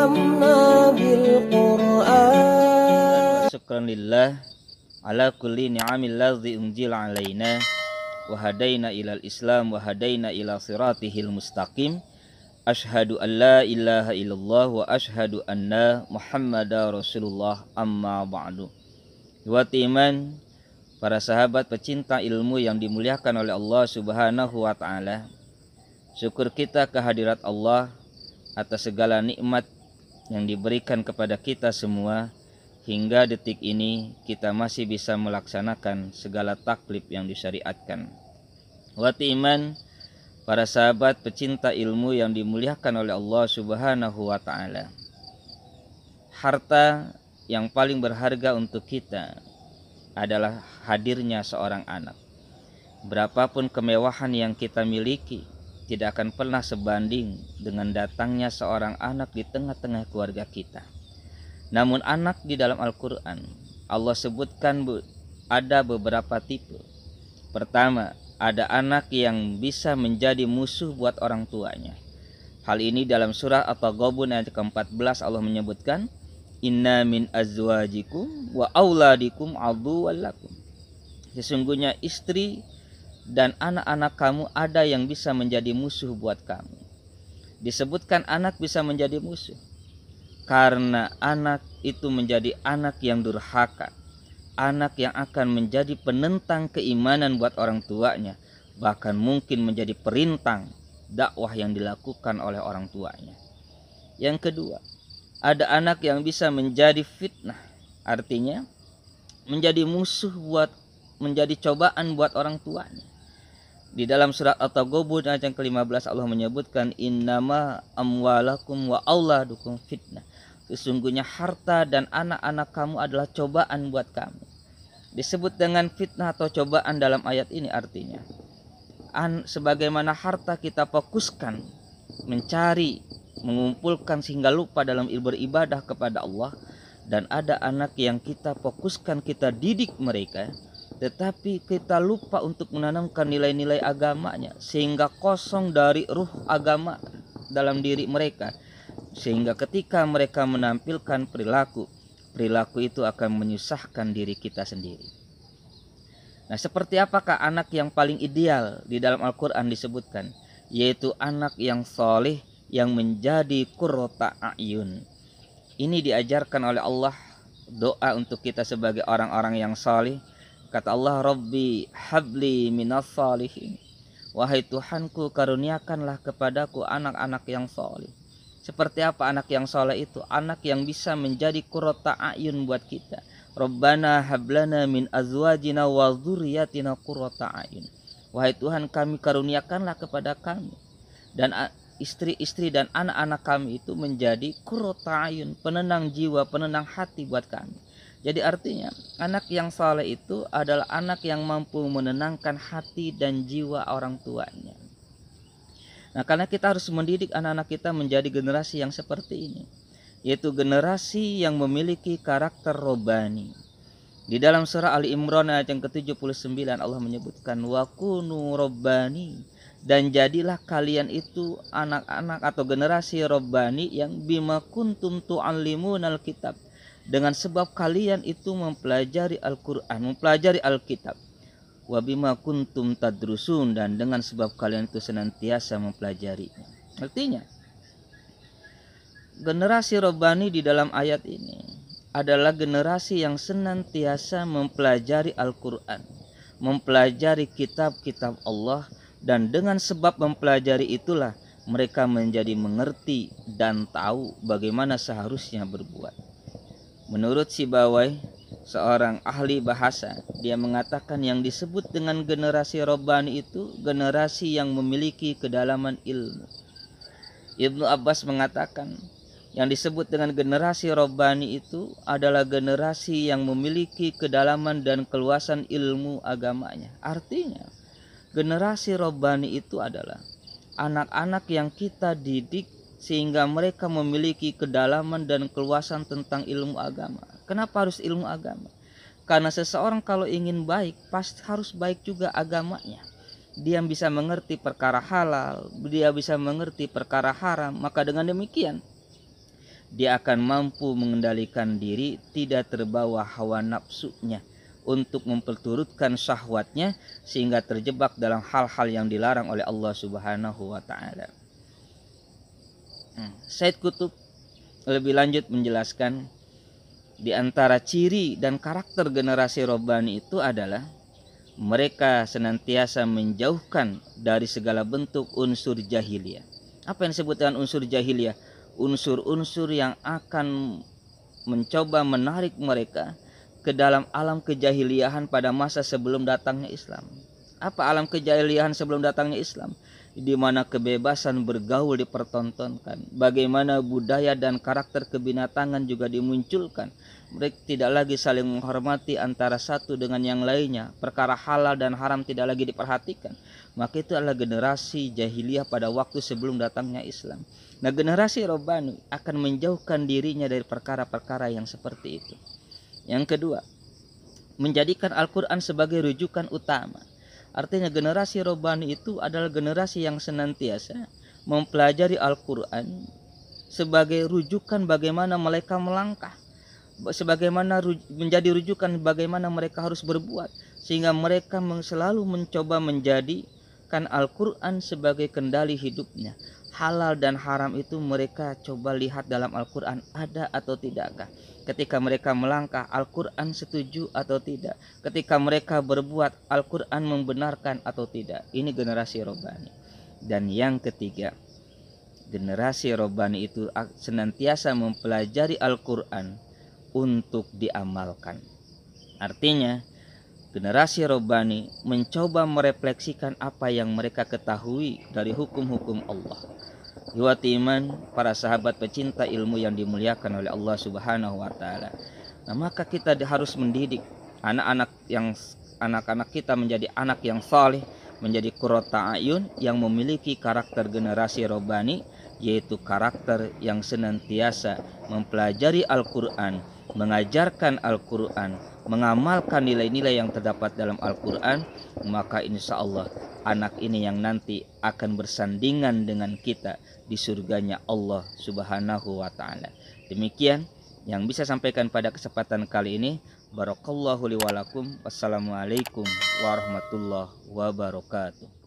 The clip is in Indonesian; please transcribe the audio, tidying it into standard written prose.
ارحمنا بالقرآن. شكرا لله على كل نعم الذي أنزل علينا وهدينا إلى الإسلام وهدينا إلى صراطه المستقيم. Ashhadu an la ilaha illallah wa ashhadu anna Muhammadar Rasulullah, amma ba'du. Buat iman, para sahabat pecinta ilmu yang dimuliakan oleh Allah Subhanahu wa taala. Syukur kita kehadirat Allah atas segala nikmat yang diberikan kepada kita semua, hingga detik ini kita masih bisa melaksanakan segala taklif yang disyariatkan. Buat iman, para sahabat pecinta ilmu yang dimuliakan oleh Allah Subhanahu wa taala. Harta yang paling berharga untuk kita adalah hadirnya seorang anak. Berapapun kemewahan yang kita miliki tidak akan pernah sebanding dengan datangnya seorang anak di tengah-tengah keluarga kita. Namun anak di dalam Al-Qur'an Allah sebutkan ada beberapa tipe. Pertama, ada anak yang bisa menjadi musuh buat orang tuanya. Hal ini dalam surah At-Taghabun ayat ke-14 Allah menyebutkan, inna min azwajikum wa auladikum aduwwan lakum. Sesungguhnya istri dan anak-anak kamu ada yang bisa menjadi musuh buat kamu. Disebutkan anak bisa menjadi musuh karena anak itu menjadi anak yang durhaka, anak yang akan menjadi penentang keimanan buat orang tuanya, bahkan mungkin menjadi perintang dakwah yang dilakukan oleh orang tuanya. Yang kedua, ada anak yang bisa menjadi fitnah, artinya menjadi musuh menjadi cobaan buat orang tuanya. Di dalam surat At-Taghabun ayat yang ke-15 Allah menyebutkan, innama amwalakum wa auladukum fitnah. Sesungguhnya harta dan anak-anak kamu adalah cobaan buat kamu. Disebut dengan fitnah atau cobaan dalam ayat ini artinya sebagaimana harta kita fokuskan mencari, mengumpulkan sehingga lupa dalam beribadah kepada Allah, dan ada anak yang kita fokuskan, kita didik mereka, tetapi kita lupa untuk menanamkan nilai-nilai agamanya sehingga kosong dari ruh agama dalam diri mereka, sehingga ketika mereka menampilkan perilaku itu akan menyusahkan diri kita sendiri. Nah, seperti apakah anak yang paling ideal di dalam Al-Quran disebutkan? Yaitu anak yang soleh yang menjadi qurrata a'yun. Ini diajarkan oleh Allah, doa untuk kita sebagai orang-orang yang soleh. Kata Allah, Rabbi habli minas solihin. Wahai Tuhanku, karuniakanlah kepadaku anak-anak yang soleh. Seperti apa anak yang soleh itu? Anak yang bisa menjadi qurrata a'yun buat kita. Rabbana hablana min azwajina wa dzurriyyatina qurrata a'yun. Wahai Tuhan, kami karuniakanlah kepada kami dan istri-istri dan anak-anak kami itu menjadi qurrata a'yun, penenang jiwa, penenang hati buat kami. Jadi artinya anak yang saleh itu adalah anak yang mampu menenangkan hati dan jiwa orang tuanya. Nah, karena kita harus mendidik anak-anak kita menjadi generasi yang seperti ini, yaitu generasi yang memiliki karakter robbani. Di dalam surah Ali Imran ayat yang ke-79 Allah menyebutkan, wa kunu robbani, dan jadilah kalian itu anak-anak atau generasi robbani yang bima kuntum tu'allimunal kitab, dengan sebab kalian itu mempelajari Al-Quran, mempelajari Alkitab. Wa bima kuntum tadrusun, dan dengan sebab kalian itu senantiasa mempelajarinya. Artinya generasi robbani di dalam ayat ini adalah generasi yang senantiasa mempelajari Al-Quran, mempelajari kitab-kitab Allah, dan dengan sebab mempelajari itulah mereka menjadi mengerti dan tahu bagaimana seharusnya berbuat. Menurut Sibawai, seorang ahli bahasa, dia mengatakan yang disebut dengan generasi robbani itu generasi yang memiliki kedalaman ilmu. Ibnu Abbas mengatakan yang disebut dengan generasi robbani itu adalah generasi yang memiliki kedalaman dan keluasan ilmu agamanya. Artinya generasi robbani itu adalah anak-anak yang kita didik sehingga mereka memiliki kedalaman dan keluasan tentang ilmu agama. Kenapa harus ilmu agama? Karena seseorang kalau ingin baik, pasti harus baik juga agamanya. Dia bisa mengerti perkara halal, dia bisa mengerti perkara haram. Maka dengan demikian, dia akan mampu mengendalikan diri, tidak terbawa hawa nafsunya untuk memperturutkan syahwatnya sehingga terjebak dalam hal-hal yang dilarang oleh Allah Subhanahu wa taala. Said Qutb lebih lanjut menjelaskan di antara ciri dan karakter generasi Rabbani itu adalah mereka senantiasa menjauhkan dari segala bentuk unsur jahiliyah. Apa yang disebut dengan unsur jahiliyah? Unsur-unsur yang akan mencoba menarik mereka ke dalam alam kejahiliahan pada masa sebelum datangnya Islam. Apa alam kejahiliahan sebelum datangnya Islam? Di mana kebebasan bergaul dipertontonkan, bagaimana budaya dan karakter kebinatangan juga dimunculkan. Mereka tidak lagi saling menghormati antara satu dengan yang lainnya, perkara halal dan haram tidak lagi diperhatikan. Maka itu adalah generasi jahiliyah pada waktu sebelum datangnya Islam. Nah, generasi Rabbani akan menjauhkan dirinya dari perkara-perkara yang seperti itu. Yang kedua, menjadikan Al-Quran sebagai rujukan utama. Artinya generasi Rabbani itu adalah generasi yang senantiasa mempelajari Al-Quran sebagai rujukan bagaimana mereka melangkah, sebagaimana menjadi rujukan bagaimana mereka harus berbuat, sehingga mereka selalu mencoba menjadikan Al-Quran sebagai kendali hidupnya. Halal dan haram itu mereka coba lihat dalam Al-Quran ada atau tidakkah. Ketika mereka melangkah, Al-Quran setuju atau tidak. Ketika mereka berbuat, Al-Quran membenarkan atau tidak. Ini generasi Rabbani. Dan yang ketiga, generasi Rabbani itu senantiasa mempelajari Al-Quran untuk diamalkan. Artinya, generasi Rabbani mencoba merefleksikan apa yang mereka ketahui dari hukum-hukum Allah. Ikhwati iman, para sahabat pecinta ilmu yang dimuliakan oleh Allah Subhanahu wa taala. Nah, maka kita harus mendidik anak-anak kita menjadi anak yang saleh, menjadi qurrata ayun yang memiliki karakter generasi Rabbani, yaitu karakter yang senantiasa mempelajari Al-Quran, mengajarkan Al-Quran, mengamalkan nilai-nilai yang terdapat dalam Al-Quran. Maka insya Allah anak ini yang nanti akan bersandingan dengan kita di surganya Allah Subhanahu wa ta'ala. Demikian yang bisa sampaikan pada kesempatan kali ini. Barakallahu li wa lakum. Wassalamualaikum warahmatullahi wabarakatuh.